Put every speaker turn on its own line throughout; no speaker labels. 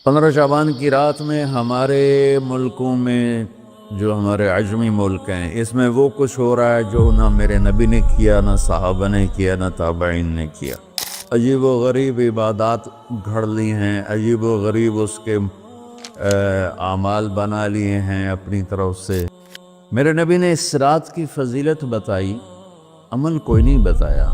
15 شعبان کی رات میں ہمارے ملکوں میں جو ہمارے عجمی ملک ہیں اس میں وہ کچھ ہو رہا ہے جو نہ میرے نبی نے کیا، نہ صحابہ نے کیا، نہ تابعین نے کیا۔ عجیب و غریب عبادات گھڑ لی ہیں، عجیب و غریب اس کے اعمال بنا لیے ہیں اپنی طرف سے۔ میرے نبی نے اس رات کی فضیلت بتائی، عمل کوئی نہیں بتایا،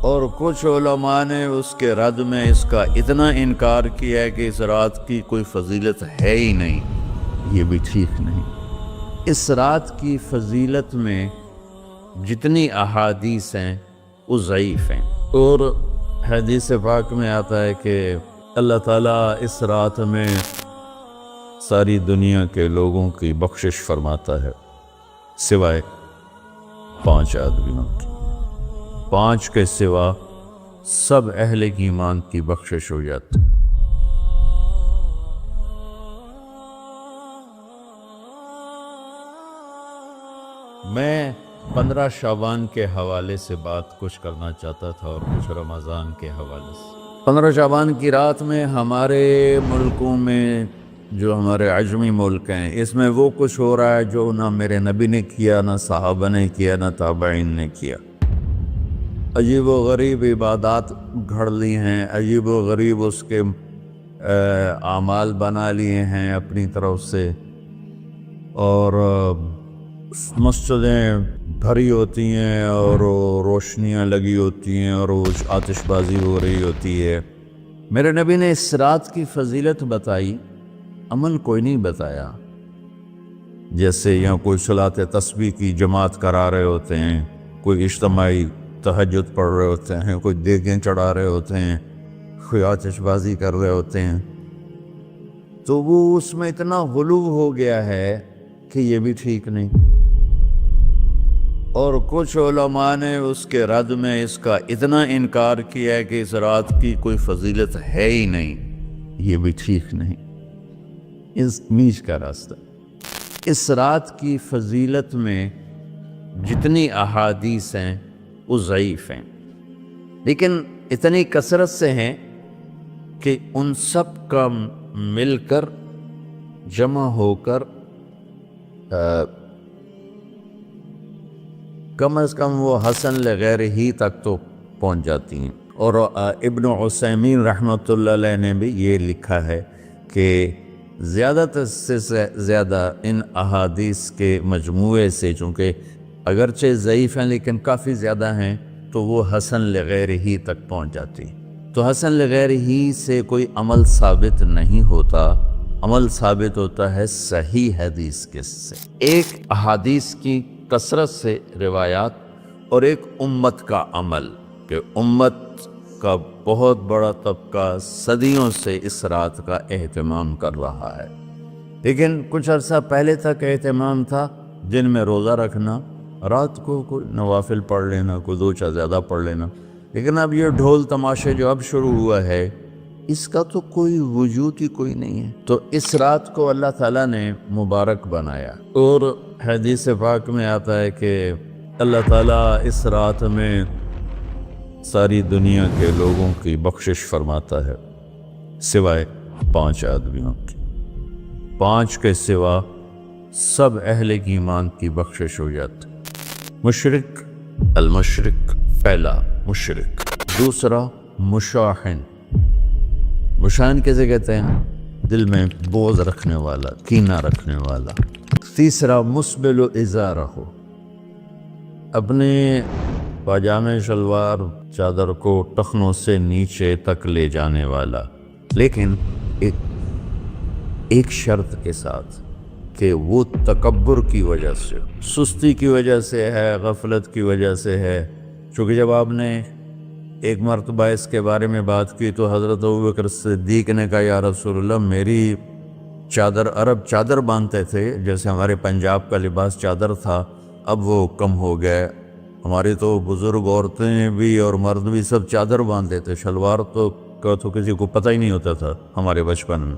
اور کچھ علماء نے اس کے رد میں اس کا اتنا انکار کیا ہے کہ اس رات کی کوئی فضیلت ہے ہی نہیں۔ یہ بھی ٹھیک نہیں۔ اس رات کی فضیلت میں جتنی احادیث ہیں وہ ضعیف ہیں، اور حدیث پاک میں آتا ہے کہ اللہ تعالیٰ اس رات میں ساری دنیا کے لوگوں کی بخشش فرماتا ہے سوائے 5 آدمیوں کی۔ 5 کے سوا سب اہل ایمان کی بخشش ہو جاتی۔ میں 15 شعبان کے حوالے سے بات کچھ کرنا چاہتا تھا اور کچھ رمضان کے حوالے سے۔ 15 شعبان کی رات میں ہمارے ملکوں میں جو ہمارے عجمی ملک ہیں اس میں وہ کچھ ہو رہا ہے جو نہ میرے نبی نے کیا، نہ صحابہ نے کیا، نہ تابعین نے کیا۔ عجیب و غریب عبادات گھڑ لی ہیں، عجیب و غریب اس کے اعمال بنا لیے ہیں اپنی طرف سے، اور مسجدیں بھری ہوتی ہیں اور روشنیاں لگی ہوتی ہیں اور آتش بازی ہو رہی ہوتی ہے۔ میرے نبی نے اس رات کی فضیلت بتائی، عمل کوئی نہیں بتایا۔ جیسے یہاں کوئی صلاۃ تسبیح کی جماعت کرا رہے ہوتے ہیں، کوئی اجتماعی تہجد پڑھ رہے ہوتے ہیں، کوئی دیگیں چڑھا رہے ہوتے ہیں، کوئی آتش بازی کر رہے ہوتے ہیں، تو وہ اس میں اتنا غلو ہو گیا ہے کہ یہ بھی ٹھیک نہیں۔ اور کچھ علماء نے اس کے رد میں اس کا اتنا انکار کیا ہے کہ اس رات کی کوئی فضیلت ہے ہی نہیں۔ یہ بھی ٹھیک نہیں۔ اس میچ کا راستہ، اس رات کی فضیلت میں جتنی احادیث ہیں وہ ضعیف ہیں، لیکن اتنی کثرت سے ہیں کہ ان سب کا مل کر جمع ہو کر کم از کم وہ حسن لغیر ہی تک تو پہنچ جاتی ہیں۔ اور ابن عثیمین رحمۃ اللہ علیہ نے بھی یہ لکھا ہے کہ زیادہ سے زیادہ ان احادیث کے مجموعے سے، چونکہ اگرچہ ضعیف ہیں لیکن کافی زیادہ ہیں، تو وہ حسن لغیر ہی تک پہنچ جاتی۔ تو حسن لغیر ہی سے کوئی عمل ثابت نہیں ہوتا، عمل ثابت ہوتا ہے صحیح حدیث کے سے۔ ایک احادیث کی کثرت سے روایات اور ایک امت کا عمل، کہ امت کا بہت بڑا طبقہ صدیوں سے اس رات کا اہتمام کر رہا ہے، لیکن کچھ عرصہ پہلے تک اہتمام تھا دن میں روزہ رکھنا، رات کو کوئی نوافل پڑھ لینا، کوئی 2 چا زیادہ پڑھ لینا، لیکن اب یہ ڈھول تماشے جو اب شروع ہوا ہے اس کا تو کوئی وجود ہی کوئی نہیں ہے۔ تو اس رات کو اللہ تعالیٰ نے مبارک بنایا، اور حدیث پاک میں آتا ہے کہ اللہ تعالیٰ اس رات میں ساری دنیا کے لوگوں کی بخشش فرماتا ہے سوائے 5 آدمیوں کی۔ 5 کے سوا سب اہل ایمان کی بخشش ہو جاتی۔ مشرک، المشرک پہلا مشرک، دوسرا مشاحن۔ مشاحن کیسے کہتے ہیں؟ دل میں بغض رکھنے والا، کینہ رکھنے والا۔ تیسرا مسبل ازارہ، اپنے پاجامے شلوار چادر کو ٹخنوں سے نیچے تک لے جانے والا، لیکن ایک شرط کے ساتھ کہ وہ تکبر کی وجہ سے، سستی کی وجہ سے ہے، غفلت کی وجہ سے ہے۔ چونکہ جب آپ نے ایک مرتبہ اس کے بارے میں بات کی تو حضرت ابوبکر صدیق نے کہا یا رسول اللہ، میری چادر، عرب چادر باندھتے تھے جیسے ہمارے پنجاب کا لباس چادر تھا، اب وہ کم ہو گیا۔ ہماری تو بزرگ عورتیں بھی اور مرد بھی سب چادر باندھتے تھے، شلوار تو کسی کو پتہ ہی نہیں ہوتا تھا ہمارے بچپن میں۔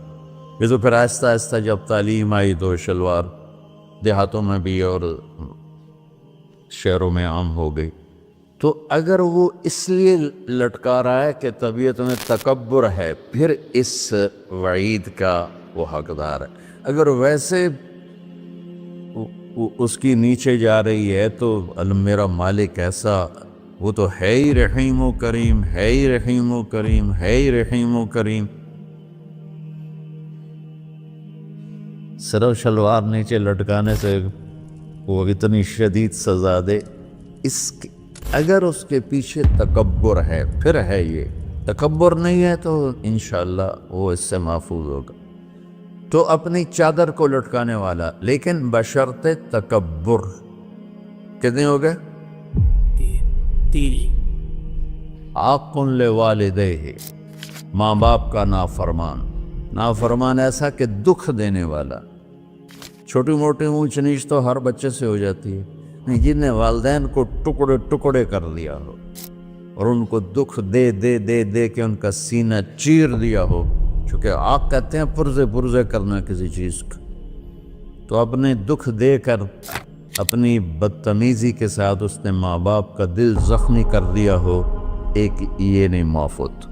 یہ تو پھر آہستہ آہستہ جب تعلیم آئی تو شلوار دیہاتوں میں بھی اور شہروں میں عام ہو گئی۔ تو اگر وہ اس لیے لٹکا رہا ہے کہ طبیعت میں تکبر ہے، پھر اس وعید کا وہ حقدار ہے۔ اگر ویسے اس کی نیچے جا رہی ہے تو میرا مالک ایسا، وہ تو ہے ہی رحیم و کریم، ہے ہی رحیم و کریم، ہے ہی رحیم و کریم، صرف شلوار نیچے لٹکانے سے وہ اتنی شدید سزا دے۔ اگر اس کے پیچھے تکبر ہے، پھر ہے یہ تکبر نہیں ہے تو انشاءاللہ وہ اس سے محفوظ ہوگا۔ تو اپنی چادر کو لٹکانے والا، لیکن بشرط تکبر۔ کتنے ہو گئے؟ 3۔ عاق لوالدیہ، ماں باپ کا نافرمان۔ نافرمان ایسا کہ دکھ دینے والا۔ چھوٹی موٹی اونچ نیچ تو ہر بچے سے ہو جاتی ہے، جن نے والدین کو ٹکڑے ٹکڑے کر دیا ہو اور ان کو دکھ دے دے دے دے کے ان کا سینہ چیر دیا ہو، چونکہ عاق کہتے ہیں پرزے پرزے کرنا کسی چیز کا، تو اپنے دکھ دے کر اپنی بدتمیزی کے ساتھ اس نے ماں باپ کا دل زخمی کر دیا ہو، ایک یہ نہیں معاف ہوتا۔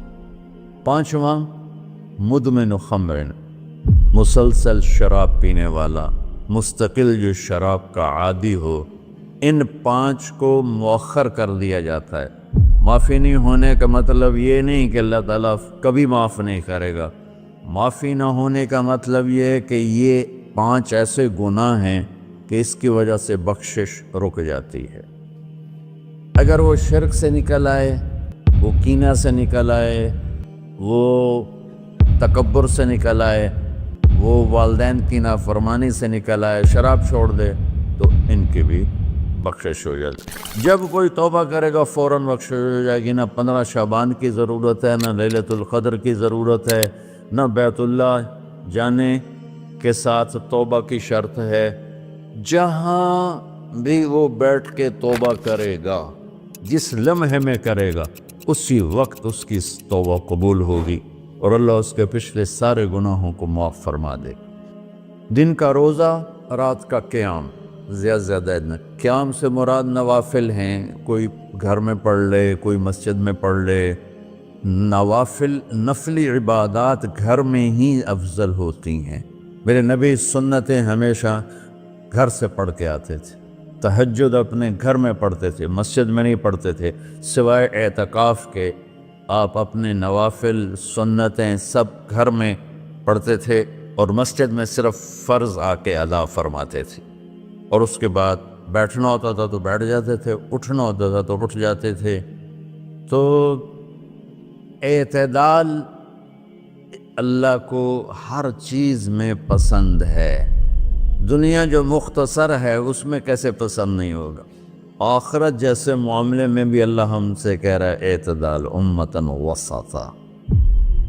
5واں مدمن خمر، مسلسل شراب پینے والا، مستقل جو شراب کا عادی ہو۔ ان 5 کو مؤخر کر دیا جاتا ہے۔ معافی نہیں ہونے کا مطلب یہ نہیں کہ اللہ تعالیٰ کبھی معاف نہیں کرے گا۔ معافی نہ ہونے کا مطلب یہ ہے کہ یہ 5 ایسے گناہ ہیں کہ اس کی وجہ سے بخشش رک جاتی ہے۔ اگر وہ شرک سے نکل آئے، وہ کینہ سے نکل آئے، وہ تکبر سے نکل آئے، وہ والدین کی نافرمانی سے نکل آئے، شراب چھوڑ دے، تو ان کی بھی بخشش ہو جاتی۔ جب کوئی توبہ کرے گا فوراً بخشش ہو جائے گی۔ نہ 15 شعبان کی ضرورت ہے، نہ لیلۃ القدر کی ضرورت ہے، نہ بیت اللہ جانے کے ساتھ توبہ کی شرط ہے۔ جہاں بھی وہ بیٹھ کے توبہ کرے گا، جس لمحے میں کرے گا، اسی وقت اس کی توبہ قبول ہوگی اور اللہ اس کے پچھلے سارے گناہوں کو معاف فرما دے۔ دن کا روزہ، رات کا قیام، زیادہ قیام سے مراد نوافل ہیں، کوئی گھر میں پڑھ لے، کوئی مسجد میں پڑھ لے۔ نوافل، نفلی عبادات گھر میں ہی افضل ہوتی ہیں۔ میرے نبی سنتیں ہمیشہ گھر سے پڑھ کے آتے تھے۔ تہجد اپنے گھر میں پڑھتے تھے، مسجد میں نہیں پڑھتے تھے، سوائے اعتکاف کے۔ آپ اپنے نوافل سنتیں سب گھر میں پڑھتے تھے اور مسجد میں صرف فرض آ کے ادا فرماتے تھے، اور اس کے بعد بیٹھنا ہوتا تھا تو بیٹھ جاتے تھے، اٹھنا ہوتا تھا تو اٹھ جاتے تھے۔ تو اعتدال اللہ کو ہر چیز میں پسند ہے۔ دنیا جو مختصر ہے اس میں کیسے پسند نہیں ہوگا؟ آخرت جیسے معاملے میں بھی اللہ ہم سے کہہ رہا ہے اعتدال، امتاً وسطا۔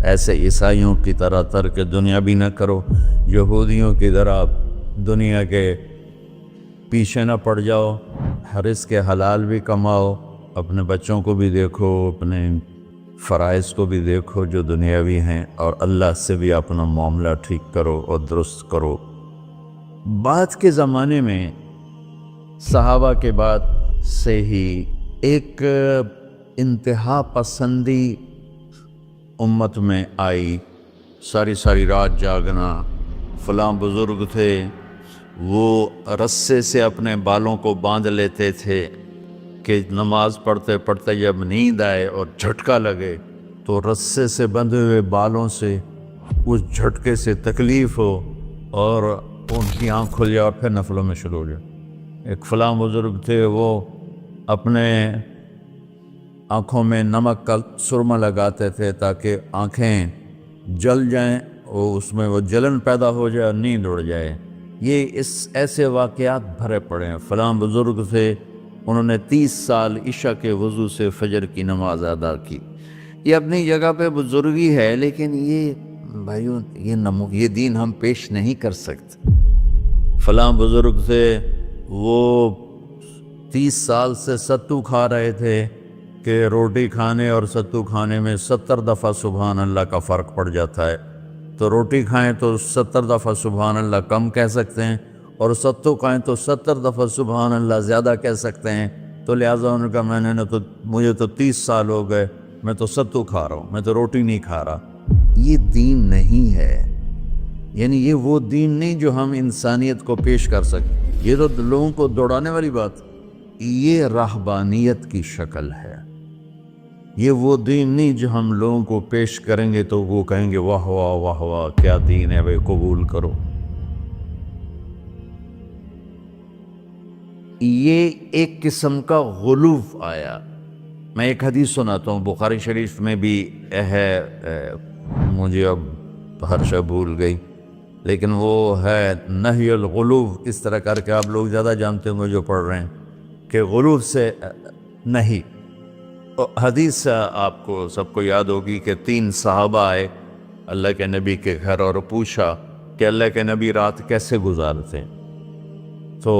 ایسے عیسائیوں کی طرح ترک دنیا بھی نہ کرو، یہودیوں کی طرح دنیا کے پیچھے نہ پڑ جاؤ، رزق کے حلال بھی کماؤ، اپنے بچوں کو بھی دیکھو، اپنے فرائض کو بھی دیکھو جو دنیاوی ہیں، اور اللہ سے بھی اپنا معاملہ ٹھیک کرو اور درست کرو۔ بعد کے زمانے میں صحابہ کے بعد سے ہی ایک انتہا پسندی امت میں آئی، ساری رات جاگنا۔ فلاں بزرگ تھے، وہ رسے سے اپنے بالوں کو باندھ لیتے تھے کہ نماز پڑھتے پڑھتے جب نیند آئے اور جھٹکا لگے تو رسے سے بندھے ہوئے بالوں سے اس جھٹکے سے تکلیف ہو اور ان کی آنکھ کھل جائے اور پھر نفلوں میں شروع ہو جائے۔ ایک فلاں بزرگ تھے، وہ اپنے آنکھوں میں نمک کا سرما لگاتے تھے تاکہ آنکھیں جل جائیں، اور اس میں وہ جلن پیدا ہو جائے اور نیند اڑ جائے۔ یہ ایسے واقعات بھرے پڑے ہیں۔ فلاں بزرگ تھے، انہوں نے 30 سال عشاء کے وضو سے فجر کی نماز ادا کی۔ یہ اپنی جگہ پہ بزرگی ہے، لیکن یہ بھائیوں یہ دین ہم پیش نہیں کر سکتے۔ فلاں بزرگ تھے، وہ 30 سال سے ستو کھا رہے تھے کہ روٹی کھانے اور ستو کھانے میں 70 دفعہ سبحان اللہ کا فرق پڑ جاتا ہے۔ تو روٹی کھائیں تو 70 دفعہ سبحان اللہ کم کہہ سکتے ہیں، اور ستو کھائیں تو 70 دفعہ سبحان اللہ زیادہ کہہ سکتے ہیں۔ تو لہٰذا انہوں نے کہا میں نے تو مجھے تو 30 سال ہو گئے، میں تو ستو کھا رہا ہوں، میں تو روٹی نہیں کھا رہا۔ یہ دین نہیں ہے، یعنی یہ وہ دین نہیں جو ہم انسانیت کو پیش کر سکیں۔ یہ تو لوگوں کو دوڑانے والی بات، یہ رہبانیت کی شکل ہے۔ یہ وہ دین نہیں جو ہم لوگوں کو پیش کریں گے تو وہ کہیں گے واہ واہ واہ واہ کیا دین ہے بھائی، قبول کرو۔ یہ ایک قسم کا غلو آیا۔ میں ایک حدیث سناتا ہوں، بخاری شریف میں بھی ہے، مجھے اب ہر شے بھول گئی، لیکن وہ ہے نہی الغلو، اس طرح کر کے آپ لوگ زیادہ جانتے ہوں گے جو پڑھ رہے ہیں کہ غلو سے نہیں۔ حدیث آپ کو سب کو یاد ہوگی کہ 3 صحابہ آئے اللہ کے نبی کے گھر اور پوچھا کہ اللہ کے نبی رات کیسے گزارتے ہیں؟ تو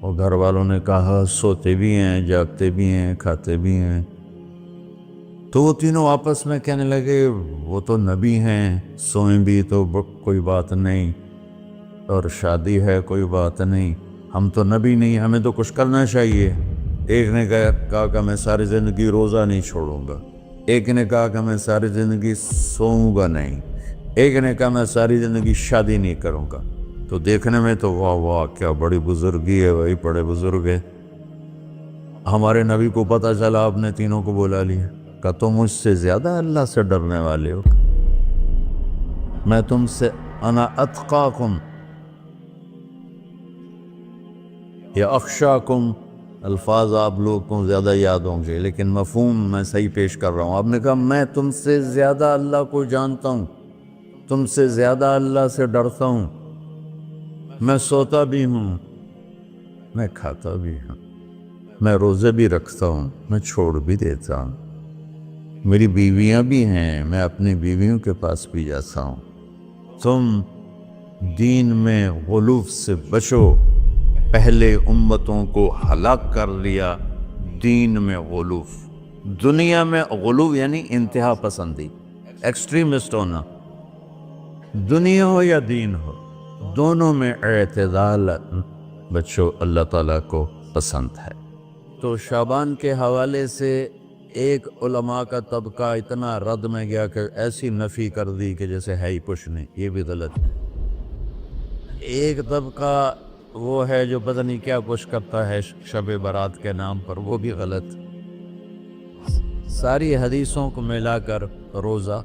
وہ گھر والوں نے کہا سوتے بھی ہیں، جاگتے بھی ہیں، کھاتے بھی ہیں۔ تو وہ تینوں آپس میں کہنے لگے وہ تو نبی ہیں، سوئیں بھی تو کوئی بات نہیں، اور شادی ہے کوئی بات نہیں، ہم تو نبی نہیں، ہمیں تو کچھ کرنا چاہیے۔ ایک نے کہا کہ میں ساری زندگی روزہ نہیں چھوڑوں گا، ایک نے کہا کہ میں ساری زندگی سوؤں گا نہیں، ایک نے کہا میں ساری زندگی شادی نہیں کروں گا۔ تو دیکھنے میں تو واہ واہ کیا بڑی بزرگی ہے بھائی، بڑے بزرگ ہے۔ ہمارے نبی کو پتہ چلا، آپ نے تینوں کو بلا لیا، کہ تم مجھ سے زیادہ اللہ سے ڈرنے والے ہو، میں تم سے انا اتقاکم یا اخشاکم، الفاظ آپ لوگوں کو زیادہ یاد ہوں گے لیکن مفہوم میں صحیح پیش کر رہا ہوں۔ آپ نے کہا میں تم سے زیادہ اللہ کو جانتا ہوں، تم سے زیادہ اللہ سے ڈرتا ہوں، میں سوتا بھی ہوں، میں کھاتا بھی ہوں، میں روزے بھی رکھتا ہوں، میں چھوڑ بھی دیتا ہوں، میری بیویاں بھی ہیں، میں اپنی بیویوں کے پاس بھی جاتا ہوں۔ تم دین میں غلو سے بچو، پہلے امتوں کو ہلاک کر لیا دین میں غلو۔ دنیا میں غلو یعنی انتہا پسندی، ایکسٹریمسٹ ہونا، دنیا ہو یا دین ہو، دونوں میں اعتدال بچو، اللہ تعالیٰ کو پسند ہے۔ تو شعبان کے حوالے سے ایک علماء کا طبقہ اتنا رد میں گیا کہ ایسی نفی کر دی کہ جیسے ہے ہی کچھ نہیں، یہ بھی غلط ہے۔ ایک طبقہ وہ ہے جو پتہ نہیں کیا کچھ کرتا ہے شب برات کے نام پر، وہ بھی غلط۔ ساری حدیثوں کو ملا کر روزہ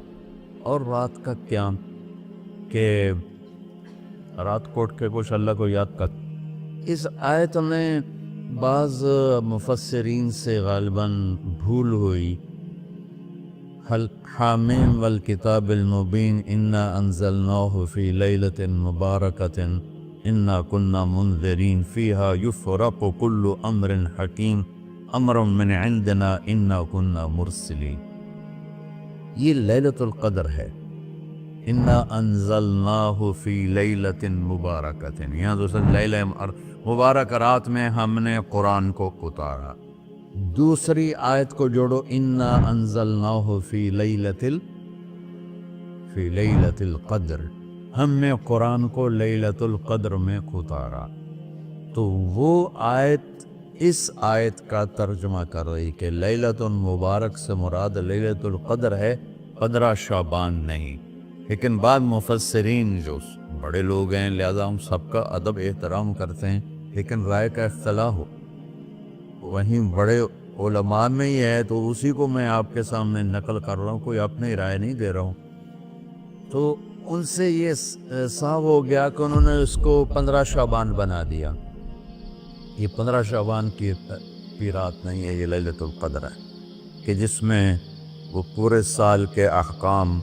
اور رات کا قیام، کہ رات کو اٹھ کے کچھ اللہ کو یاد کر۔ اس آیت میں بعض مفسرین سے غالباً بھول ہوئی، حامیم والکتاب المبین انا انزلناہ فی لیلۃ مبارکۃ انا کنا منذرین فیہا یفرق کل امر حکیم امر من عندنا انا کنا مرسلین۔ یہ لیلۃ القدر ہے، انا انزلناہ فی لیلۃ مبارکۃ، یہاں دوسرا لیلہ مبارک رات میں ہم نے قرآن کو اتارا۔ دوسری آیت کو جوڑو، انا انزلناہ فی لیلۃ القدر، ہم نے قرآن کو لیلۃ القدر میں اتارا۔ تو وہ آیت اس آیت کا ترجمہ کر رہی کہ لیلۃ مبارک سے مراد لیلۃ القدر ہے، 15 شعبان نہیں۔ لیکن بعض مفسرین جو بڑے لوگ ہیں، لہذا ہم سب کا ادب احترام کرتے ہیں، لیکن رائے کا اختلاف ہو، وہیں بڑے علماء میں ہی ہے، تو اسی کو میں آپ کے سامنے نقل کر رہا ہوں، کوئی اپنی رائے نہیں دے رہا ہوں۔ تو ان سے یہ صاف ہو گیا کہ انہوں نے اس کو 15 شعبان بنا دیا۔ یہ 15 شعبان کی رات نہیں ہے، یہ لیلۃ القدر ہے، کہ جس میں وہ پورے سال کے احکام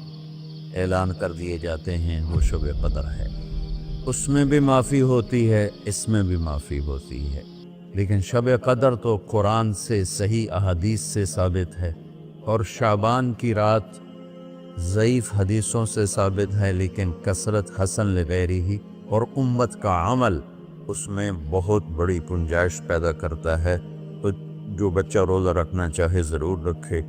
اعلان کر دیے جاتے ہیں، وہ شب قدر ہے۔ اس میں بھی معافی ہوتی ہے، اس میں بھی معافی ہوتی ہے، لیکن شب قدر تو قرآن سے صحیح احادیث سے ثابت ہے، اور شعبان کی رات ضعیف حدیثوں سے ثابت ہے، لیکن کثرت حسن لغیرہ اور امت کا عمل اس میں بہت بڑی گنجائش پیدا کرتا ہے۔ تو جو بچہ روزہ رکھنا چاہے ضرور رکھے،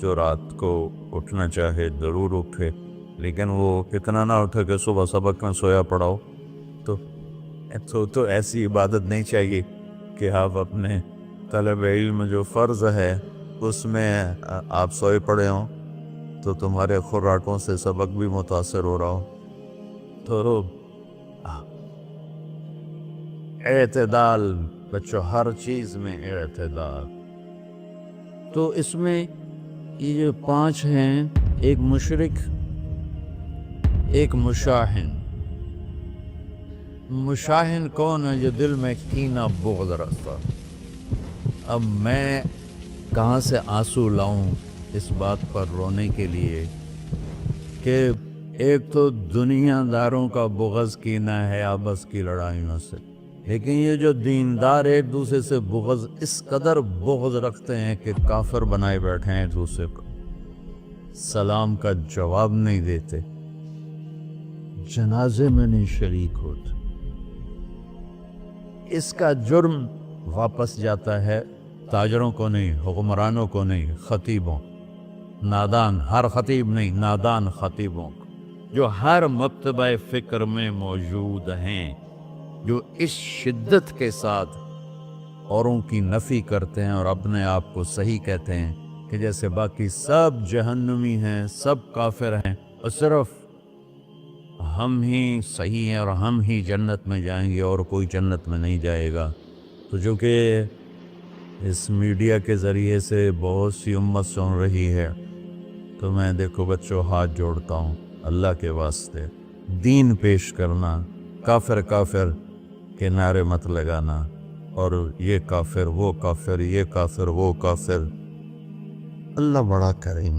جو رات کو اٹھنا چاہے ضرور اٹھے، لیکن وہ اتنا نہ اٹھے کہ صبح سبق میں سویا پڑاؤ۔ تو ایسی عبادت نہیں چاہیے کہ آپ اپنے طلب علم جو فرض ہے اس میں آپ سوئے پڑے ہوں تو تمہارے خوراکوں سے سبق بھی متاثر ہو رہا ہو، تو اعتدال بچوں، ہر چیز میں اعتدال۔ تو اس میں یہ جو 5 ہیں، ایک مشرک، ایک مشاہن۔ مشاہن کون ہے؟ جو دل میں کینہ بغض رکھتا۔ اب میں کہاں سے آنسو لاؤں اس بات پر رونے کے لیے کہ ایک تو دنیا داروں کا بغض کینہ ہے آپس کی لڑائیوں سے، لیکن یہ جو دیندار ایک دوسرے سے بغض، اس قدر بغض رکھتے ہیں کہ کافر بنائے بیٹھے ہیں، دوسرے کو سلام کا جواب نہیں دیتے، جنازے میں نہیں شریک ہوتے۔ اس کا جرم واپس جاتا ہے تاجروں کو نہیں، حکمرانوں کو نہیں، خطیبوں، نادان، ہر خطیب نہیں، نادان خطیبوں، جو ہر مکتبہ فکر میں موجود ہیں، جو اس شدت کے ساتھ اوروں کی نفی کرتے ہیں اور اپنے آپ کو صحیح کہتے ہیں کہ جیسے باقی سب جہنمی ہیں، سب کافر ہیں، اور صرف ہم ہی صحیح ہیں اور ہم ہی جنت میں جائیں گے اور کوئی جنت میں نہیں جائے گا۔ تو جو کہ اس میڈیا کے ذریعے سے بہت سی امت سن رہی ہے، تو میں دیکھو بچوں ہاتھ جوڑتا ہوں اللہ کے واسطے، دین پیش کرنا، کافر کافر کے نعرے مت لگانا، اور یہ کافر وہ کافر، یہ کافر وہ کافر۔ اللہ بڑا کریم۔